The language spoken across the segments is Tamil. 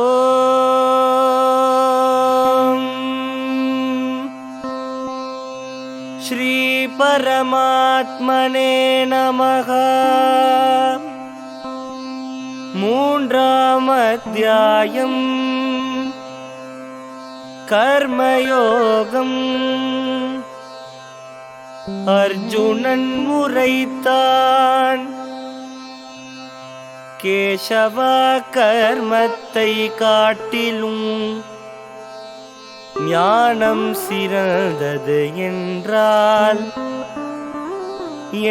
ஓம் ஸ்ரீ பரமாத்மனே நமஹ. மூன்றாம் அத்தியாயம் கர்மயோகம். அர்ஜுனன் உரைத்தான், கேசவா, கர்மத்தை காட்டிலும் ஞானம் சிறந்தது என்றால்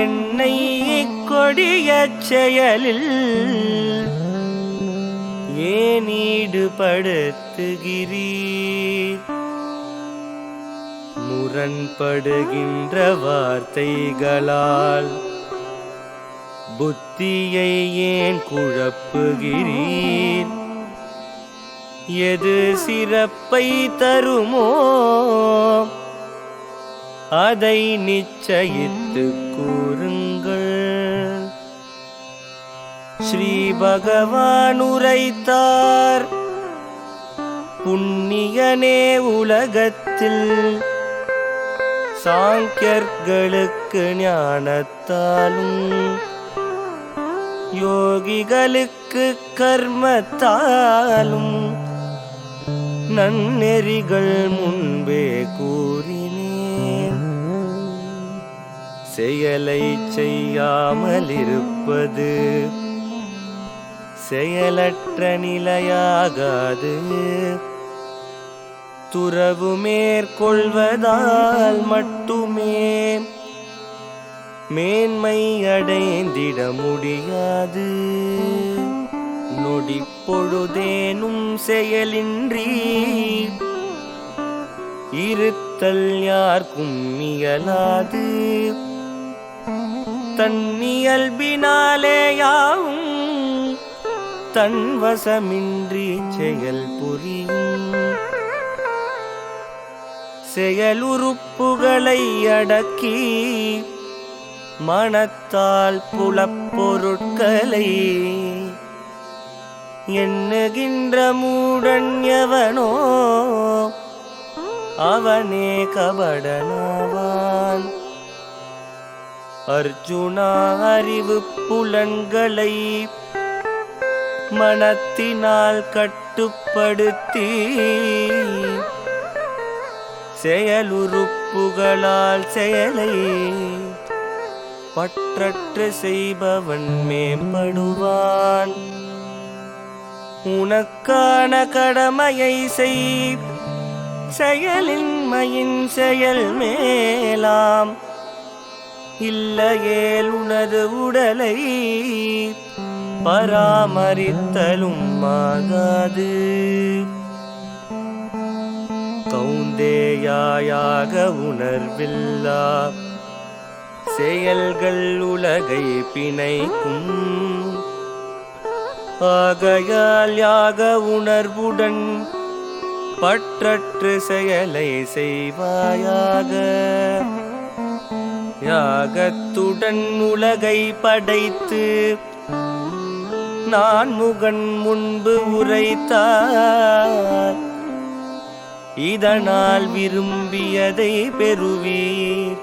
என்னை கொடிய செயலில் ஏன் ஈடுபடுத்துகிறீர்? முரண்படுகின்ற வார்த்தைகளால் புத்தியை ஏன் குழப்புகிறீர்? எது சிறப்பை தருமோ அதை நிச்சயித்து கூறுங்கள். ஸ்ரீ பகவான் உரைத்தார், புண்ணியனே உலகத்தில் சாங்கியர்களுக்கு ஞானத்தாலும் யோகிகளுக்கு கர்மத்தாலும் நன்னெறிகள் முன்பே கூறினேன். செயலை செய்யாமல் இருப்பது செயலற்ற நிலையாகாது. துறவு மேற்கொள்வதால் மட்டுமே மேன்மை அடைந்திட முடியாது. நொடி பொழுதேனும் செயலின்றி இருத்தல் யார்க்கும் இயலாது. தன்னியல்பினாலேயாவும் தன் வசமின்றி செயல் புரியும். செயலுறுப்புகளை அடக்கி மனத்தால் புலப்பொருட்களை எண்ணுகின்ற மூடன் எவனோ அவனே கபடனாவான். அர்ஜுனா, அறிவு புலன்களை மனத்தினால் கட்டுப்படுத்தி செயலுறுப்புகளால் செயலை பற்றற்று செய்பவன் மேம்படுவான். உனக்கான கடமையை செய், செயலின்மையின் செயல் மேலாம். இல்லையேல் உனது உடலை பராமரித்தலும் ஆகாது. கௌந்தேயாக உணர்வில்லா செயல்கள் உலகை பிணைக்கும். ஆகையால் யாக உணர்வுடன் பற்றற்று செயலை செய்வாயாக. யாகத்துடன் உலகை படைத்து நான் முகன் முன்பு உரைத்தார். இதனால் விரும்பியதை பெறுவீர்.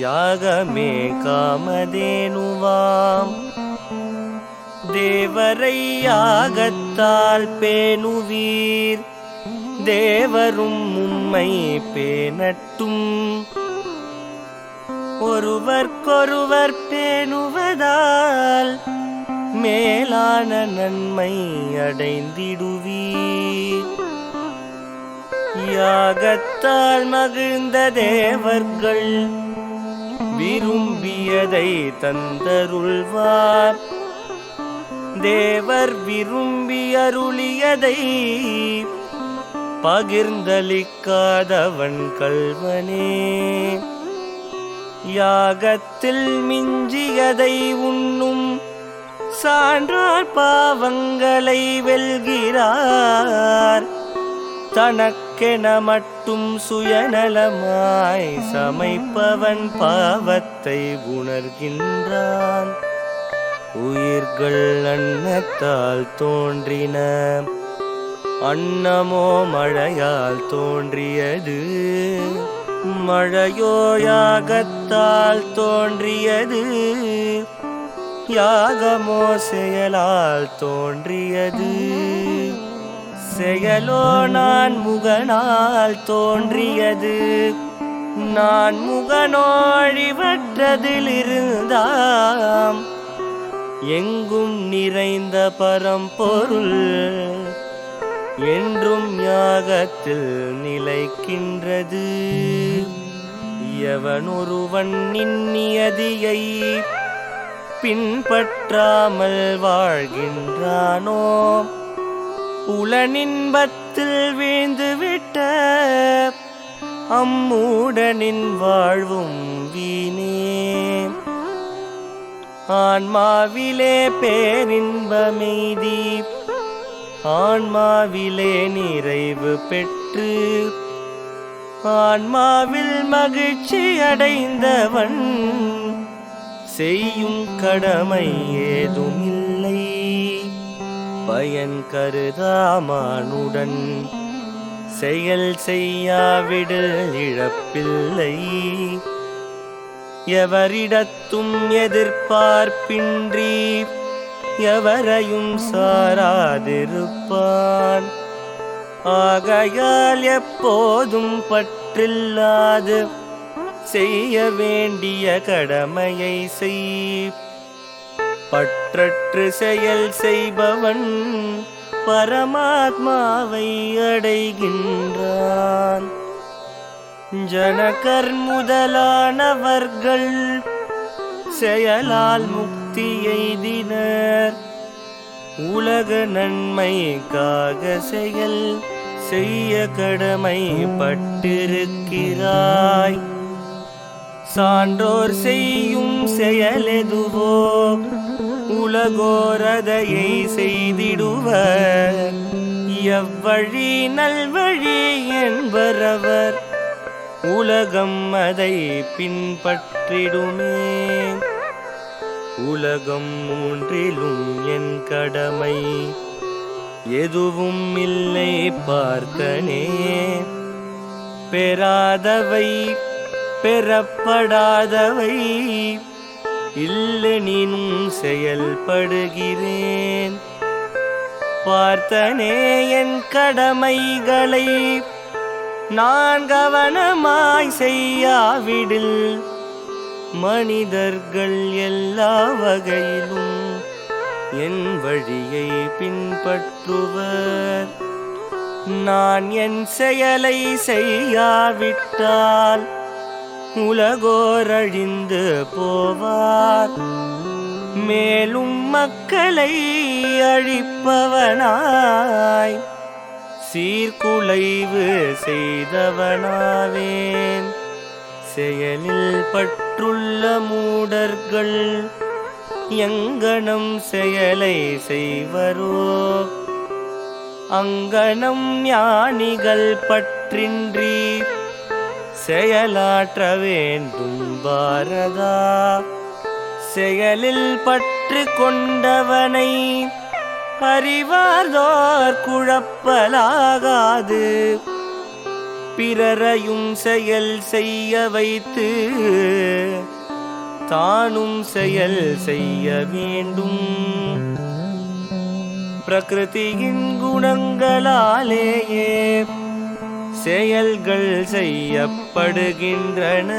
யாகமே காமதேனுவாம். தேவரை யாகத்தால் பேணுவீர். தேவரும் உம்மை பேணட்டும். ஒருவர்க்கொருவர் பேணுவதால் மேலான நன்மை அடைந்திடுவீர். யாகத்தால் மகிழ்ந்த தேவர்கள் விரும்பியதை தந்தருள்வார். தேவர் விரும்பி அருளியதை பகிர்ந்தளிக்காதவன் கள்வனே. யாகத்தில் மிஞ்சியதை உண்ணும் சான்றார் பாவங்களை வெல்கிறார். தனக்கென மட்டும் சுயநலமாய் சமைப்பவன் பாவத்தை உணர்கின்றான். உயிர்கள் அன்னத்தால் தோன்றின, அன்னமோ மழையால் தோன்றியது, மழையோ யாகத்தால் தோன்றியது, யாகமோ செயலால் தோன்றியது, செயலோ நான் முகனால் தோன்றியது, நான் முகனோழிவற்றதிலிருந்தாம் எங்கும் நிறைந்த பரம்பொருள் என்றும் யாகத்தில் நிலைக்கின்றது. எவனொருவன் நின்னியதியை பின்பற்றாமல் வாழ்கின்றானோ புலனின்பத்தில் வீழ்ந்துவிட்ட அம்மூடனின் வாழ்வும் வீணே. ஆன்மாவிலே பேரின்பமெய்தி ஆன்மாவிலே நிறைவு பெற்று ஆன்மாவில் மகிழ்ச்சி அடைந்தவன் செய்யும் கடமை ஏதுமில்லை. பயன் கருதாமானுடன் செயல் செய்யாவிடில் இழப்பில்லை. எவரிடத்தும் எதிர்பார்ப்பின்றி எவரையும் சாராதிருப்பான். ஆகையால் எப்போதும் பற்றில்லாது செய்ய வேண்டிய கடமையை செய். பற்றற்று செயல் செய்பவன் பரமாத்மாவை அடைகின்றான். ஜனகர் முதலானவர்கள் செயலால் முக்தி எய்தினர். உலக நன்மைக்காக செயல் செய்ய கடமைப்பட்டிருக்கிறாய். சான்றோர் செய்யும் செயலெதுவோ உலகோரதையை செய்திடுவர். எவ்வழி நல்வழி என்பரவர் உலகம் அதை பின்பற்றிடுமே. உலகம் மூன்றிலும் என் கடமை எதுவும் இல்லை பார்த்தனே. பெறாதவை பெறப்படாதவை இல்லெனினும் செயல்படுகிறேன். பார்த்தனே என் கடமைகளை நான் கவனமாய் செய்யாவிடில் மனிதர்கள் எல்லா வகையிலும் என் வழியை பின்பற்றுவர். நான் என் செயலை செய்யாவிட்டால் உலகோர் அழிந்து போவார். மேலும் மக்களை அழிப்பவனாய் சீர்குலைவு செய்தவனாவேன். செயலில் பற்றுள்ள மூடர்கள் எங்கனம் செயலை செய்வரோ அங்கனம் ஞானிகள் பற்றின்றி செயலாற்ற வேண்டும் பாரதா. செயலில் பற்று கொண்டவனை அறிவார்தோர் குழப்பலாகாது. பிறரையும் செயல் செய்ய வைத்து தானும் செயல் செய்ய வேண்டும். பிரகிருதியின் குணங்களாலேயே செயல்கள் செய்யப்படுகின்றன.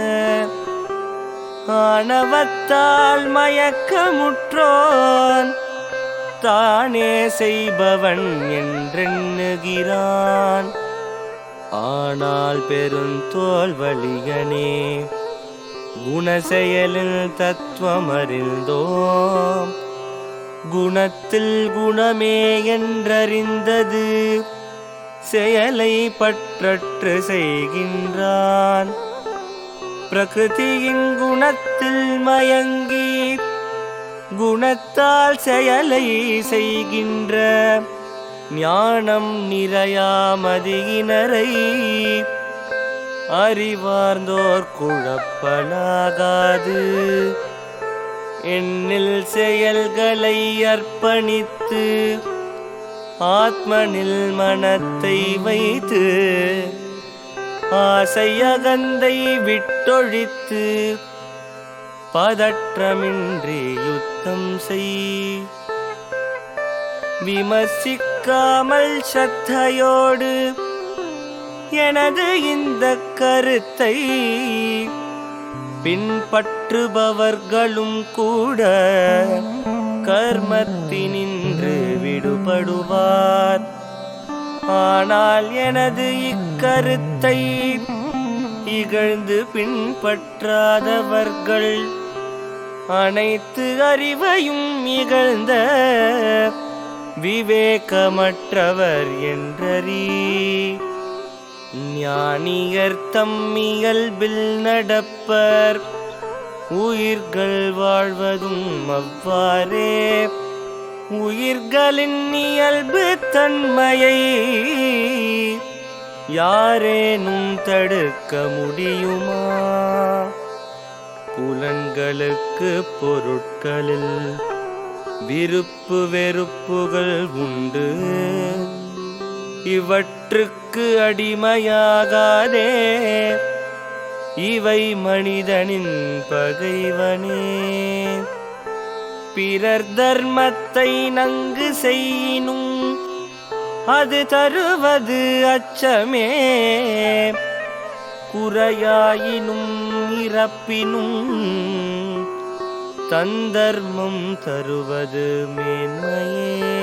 ஆணவத்தால் மயக்கமுற்றோன் தானே செய்பவன் என்றெண்ணுகிறான். ஆனால் பெருந்தோல் வலிகனே குணசெயலில் தத்துவமறிந்தோம். குணத்தில் குணமே என்றறிந்தது செயலை பற்றற்று செய்கின்றான். பிரகிருதியின் குணத்தில் மயங்கி குணத்தால் செயலை செய்கின்ற ஞானம் நிறையாமதியினரை அறிவார்ந்தோர் குழப்பலாகாது. எண்ணில் செயல்களை அர்ப்பணித்து ஆத்மனில் மனத்தை வைத்து ஆசை அகந்தை விட்டொழித்து பதற்றமின்றி யுத்தம் செய். விமர்சிக்காமல் ஸ்ரத்தையோடு எனது இந்த கருத்தை பின்பற்றுபவர்களும் கூட கர்மத்தினின்று விடுபடுவார். ஆனால் எனது இக்கருத்தை இகழ்ந்து பின்பற்றாதவர்கள் அனைத்து அறிவையும் இகழ்ந்த விவேகமற்றவர் என்றறி. ஞானியர் தம் இயல்பில் நடப்பர், உயிர்கள் வாழ்வதும் அவ்வாறே. உயிர்களின் இயல்பு தன்மையை யாரேனும் தடுக்க முடியுமா? புலன்களுக்கு பொருட்களில் விருப்பு வெறுப்புகள் உண்டு. இவற்றுக்கு அடிமையாகாதே, இவை மனிதனின் பகைவனே. பிறர் தர்மத்தை நன்கு செய்யினும் அது தருவது அச்சமே. குறையாயினும் இறப்பினும் தந்தர்மம் தருவது மேன்மையே.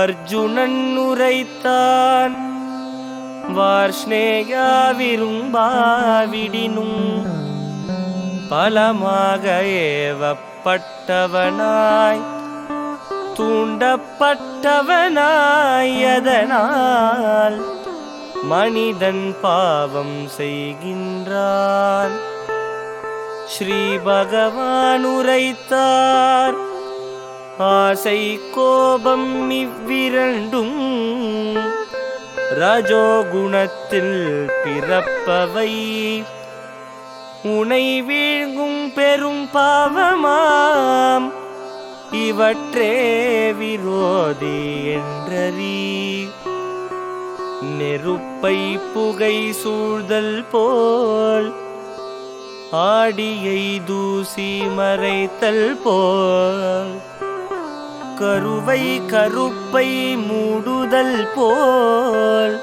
அர்ஜுனன் உரைத்தான், வார்ஷ்ணேயா விரும்பாவிடினும் பலமாக ஏவப்பட்டவனாய் தூண்டப்பட்டவனாய் அதனால் மனிதன் பாவம் செய்கின்றான். ஸ்ரீ பகவான் உரைத்தார், ஆசை கோபம் இவ்விரண்டும் ரஜோகுணத்தில் பிறப்பவை. உனை வீழ்கும் பெரும் பாவமாம், இவற்றே விரோதி என்றறி. நெருப்பை புகை சூழ்தல் போல், ஆடியை தூசி மறைத்தல் போல், கருவை கருப்பை மூடுதல் போல்,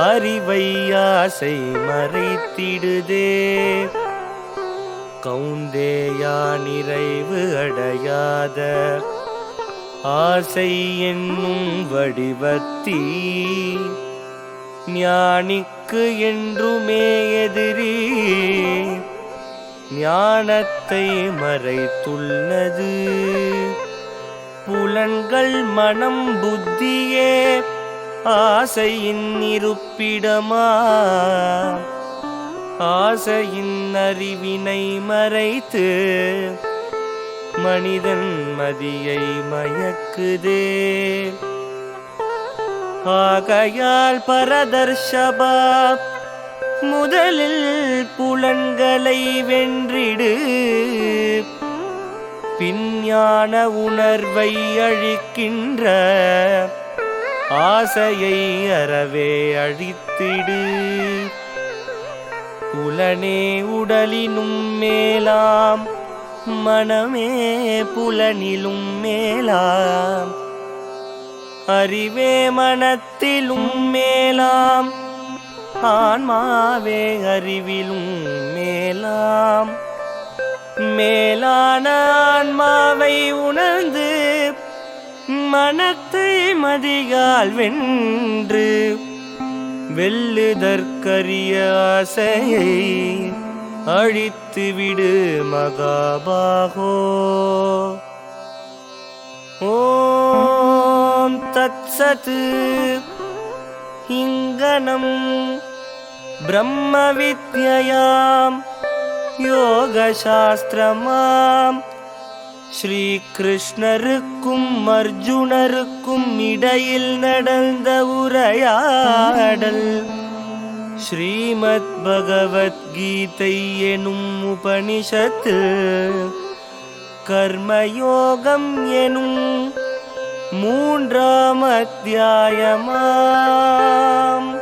அறிவை ஆசை மறைத்திடுதே. கௌந்தேயா நிறைவு அடையாத ஆசை என்னும் வடிவத்தீ ஞானிக்கு என்றுமே எதிரி. ஞானத்தை மறைத்துள்ளது புலன்கள் மனம் புத்தியே ஆசையின் இருப்பிடமா. ஆசையின் அறிவினை மறைத்து மனிதன் மதியை மயக்குதே. ஆகையால் பரதர்ஷபா, முதலில் புலன்களை வென்றிடு, பிஞ்ஞான உணர்வை அழிக்கின்ற ஆசையை அறவே அழித்திடு. புலனே உடலினும் மேலாம், மனமே புலனிலும் மேலாம், அறிவே மனத்திலும் மேலாம், ஆன்மாவே அறிவிலும் மேலாம். மேலான ஆன்மாவை உணர்ந்து மனத்தை மதியால் வென்று வெல்லுதற்கரிய ஆசையை அழித்துவிடு மகாபாகோ. ஓம் தத்சத். இங்கனம் பிரம்ம வித்யாயாம் யோகசாஸ்திரமாம் ஸ்ரீ கிருஷ்ணருக்கும் அர்ஜுனருக்கும் இடையில் நடந்த உரையாடல் ஸ்ரீமத் பகவத்கீதை எனும் உபனிஷத்து கர்மயோகம் எனும் மூன்றாம் அத்தியாயமாம்.